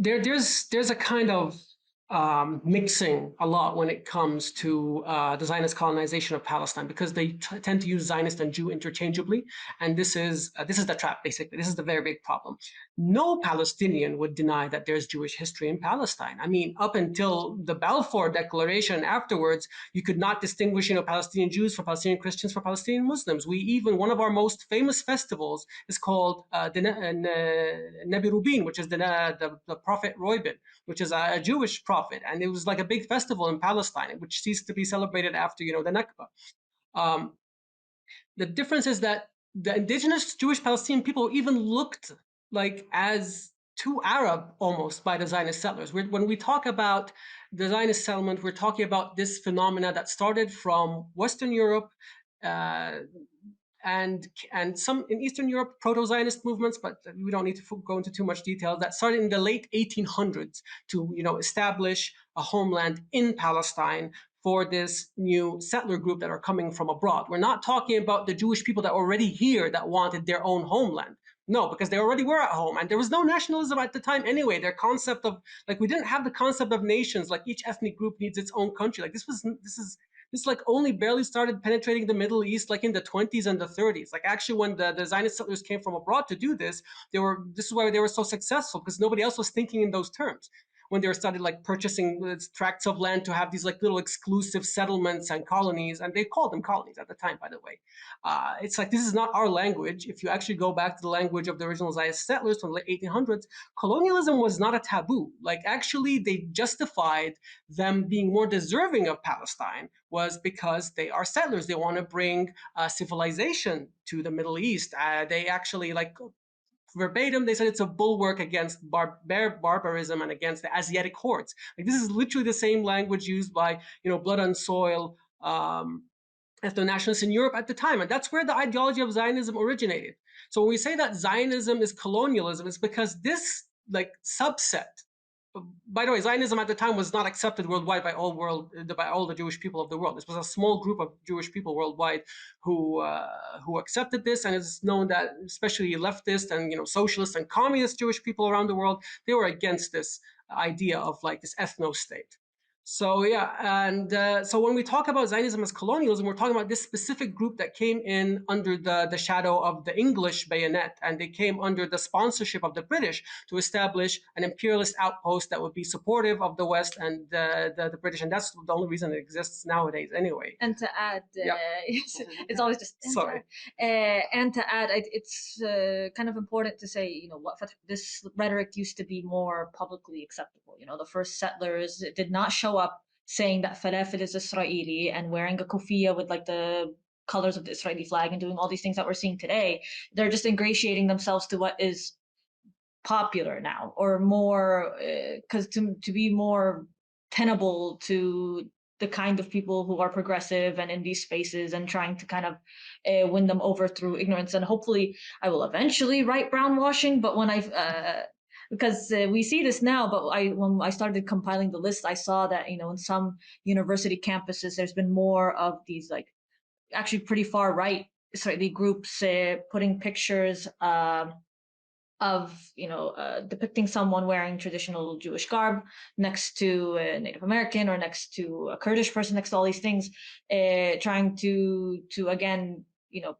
there's a kind of mixing a lot when it comes to the Zionist colonization of Palestine, because they tend to use Zionist and Jew interchangeably, and this is the trap. Basically, this is the very big problem. No Palestinian would deny that there's Jewish history in Palestine. I mean, up until the Balfour Declaration, afterwards, you could not distinguish, Palestinian Jews from Palestinian Christians from Palestinian Muslims. One of our most famous festivals is called the Nebi Rubin, which is the prophet Reuben, which is a Jewish prophet, and it was like a big festival in Palestine, which ceased to be celebrated after the Nakba. The difference is that the indigenous Jewish Palestinian people even looked like as too Arab almost by the Zionist settlers. When we talk about the Zionist settlement, we're talking about this phenomena that started from Western Europe, and some in Eastern Europe, proto-Zionist movements, but we don't need to go into too much detail, that started in the late 1800s to establish a homeland in Palestine for this new settler group that are coming from abroad. We're not talking about the Jewish people that were already here that wanted their own homeland. No, because they already were at home, and there was no nationalism at the time anyway. Their concept of, like, we didn't have the concept of nations, like each ethnic group needs its own country. Like this like only barely started penetrating the Middle East like in the 20s and the 30s. Like actually when the Zionist settlers came from abroad to do this, this is why they were so successful, because nobody else was thinking in those terms. When they started like purchasing tracts of land to have these like little exclusive settlements and colonies, and they called them colonies at the time, by the way. It's like, this is not our language. If you actually go back to the language of the original Zionist settlers from the late 1800s, colonialism was not a taboo. Like actually they justified them being more deserving of Palestine was because they are settlers. They want to bring civilization to the Middle East. They actually, like, verbatim, they said it's a bulwark against barbarism and against the Asiatic hordes. Like, this is literally the same language used by blood and soil ethno-nationalists in Europe at the time, and that's where the ideology of Zionism originated. So when we say that Zionism is colonialism, it's because this like subset. By the way, Zionism at the time was not accepted worldwide by all the Jewish people of the world. This was a small group of Jewish people worldwide who accepted this, and it's known that especially leftist and socialist and communist Jewish people around the world, they were against this idea of like this ethno-state. So yeah, and so when we talk about Zionism as colonialism, we're talking about this specific group that came in under the shadow of the English bayonet, and they came under the sponsorship of the British to establish an imperialist outpost that would be supportive of the West and the British, and that's the only reason it exists nowadays anyway. And to add, it's always just sorry. And to add, it's kind of important to say, this rhetoric used to be more publicly acceptable. The first settlers did not show up saying that falafel is Israeli and wearing a kufiya with like the colors of the Israeli flag and doing all these things that we're seeing today. They're just ingratiating themselves to what is popular now, or more, because to be more tenable to the kind of people who are progressive and in these spaces, and trying to kind of win them over through ignorance. And hopefully I will eventually write brownwashing, but when because we see this now, but when I started compiling the list, I saw that in some university campuses there's been more of these like actually pretty far right Israeli groups putting pictures of depicting someone wearing traditional Jewish garb next to a Native American or next to a Kurdish person, next to all these things, trying to again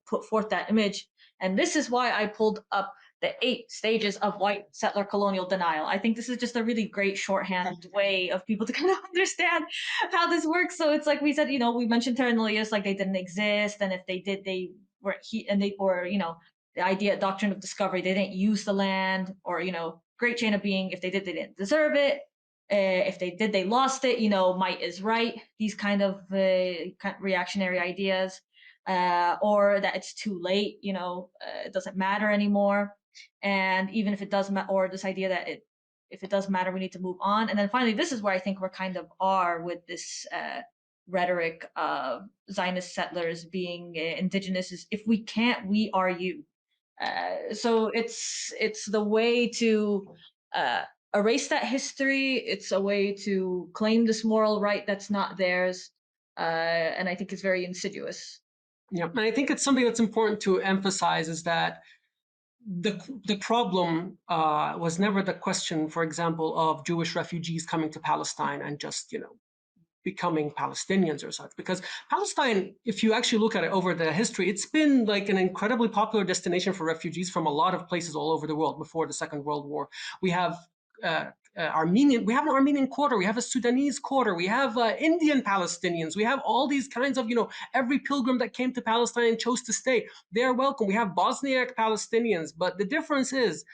put forth that image. And this is why I pulled up the 8 stages of white settler colonial denial. I think this is just a really great shorthand way of people to kind of understand how this works. So it's like we said, we mentioned terra nullius, like they didn't exist, and if they did, they were the idea, doctrine of discovery, they didn't use the land, or great chain of being, if they did, they didn't deserve it. If they did, they lost it. Might is right. These kind of reactionary ideas, or that it's too late. It doesn't matter anymore. And even if it does matter, or this idea that if it does matter, we need to move on. And then finally, this is where I think we're kind of are with this rhetoric of Zionist settlers being indigenous. Is if we can't, we are you. So it's the way to erase that history. It's a way to claim this moral right that's not theirs, and I think it's very insidious. Yeah, and I think it's something that's important to emphasize is that the problem was never the question, for example, of Jewish refugees coming to Palestine and just becoming Palestinians or such. Because Palestine, if you actually look at it over the history, it's been like an incredibly popular destination for refugees from a lot of places all over the world before the Second World War. We have we have an Armenian quarter, we have a Sudanese quarter, we have Indian Palestinians, we have all these kinds of, every pilgrim that came to Palestine and chose to stay, they're welcome. We have Bosniak Palestinians, but the difference is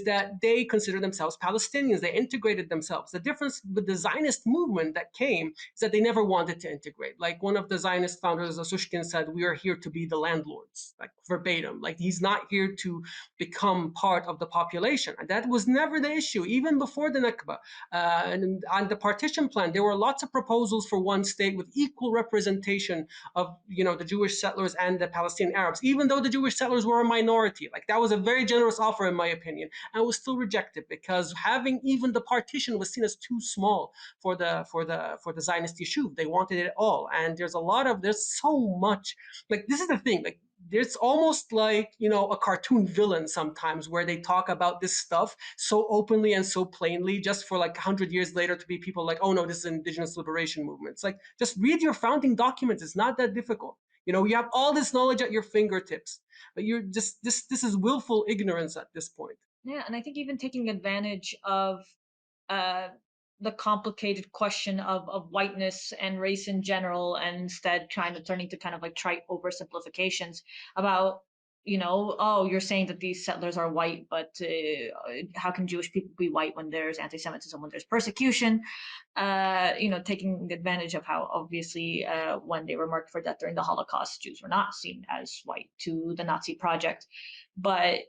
that they consider themselves Palestinians. They integrated themselves. The difference with the Zionist movement that came is that they never wanted to integrate. Like one of the Zionist founders, Asushkin, said, "We are here to be the landlords," like verbatim. Like he's not here to become part of the population. And that was never the issue, even before the Nakba. And on the partition plan, there were lots of proposals for one state with equal representation of, the Jewish settlers and the Palestinian Arabs, even though the Jewish settlers were a minority. Like that was a very generous offer, in my opinion, and was still rejected because having even the partition was seen as too small for the Zionist Yishuv. They wanted it all, and there's so much. Like this is the thing. Like there's almost like a cartoon villain sometimes where they talk about this stuff so openly and so plainly, just for like 100 years later to be people like, oh no, this is an indigenous liberation movement. It's like, just read your founding documents. It's not that difficult. You have all this knowledge at your fingertips, but you're just this is willful ignorance at this point. Yeah, and I think even taking advantage of uh, the complicated question of whiteness and race in general, and instead trying to turning to kind of like trite oversimplifications about, oh, you're saying that these settlers are white, but how can Jewish people be white when there's anti-Semitism, when there's persecution? Taking advantage of how obviously when they were marked for death during the Holocaust, Jews were not seen as white to the Nazi project, but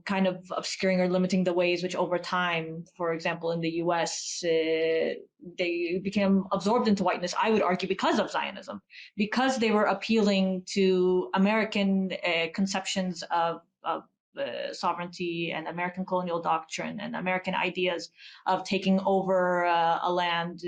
kind of obscuring or limiting the ways which over time, for example, in the US, they became absorbed into whiteness, I would argue, because of Zionism, because they were appealing to American conceptions of sovereignty and American colonial doctrine and American ideas of taking over a land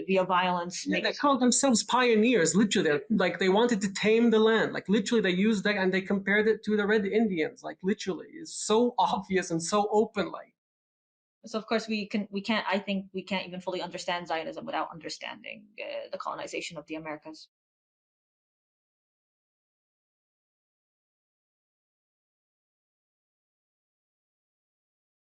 via violence. Yeah, they call themselves pioneers, literally. Like they wanted to tame the land. Like literally they used that and they compared it to the Red Indians. Like literally. It's so obvious and so open. Like So of course I think we can't even fully understand Zionism without understanding the colonization of the Americas.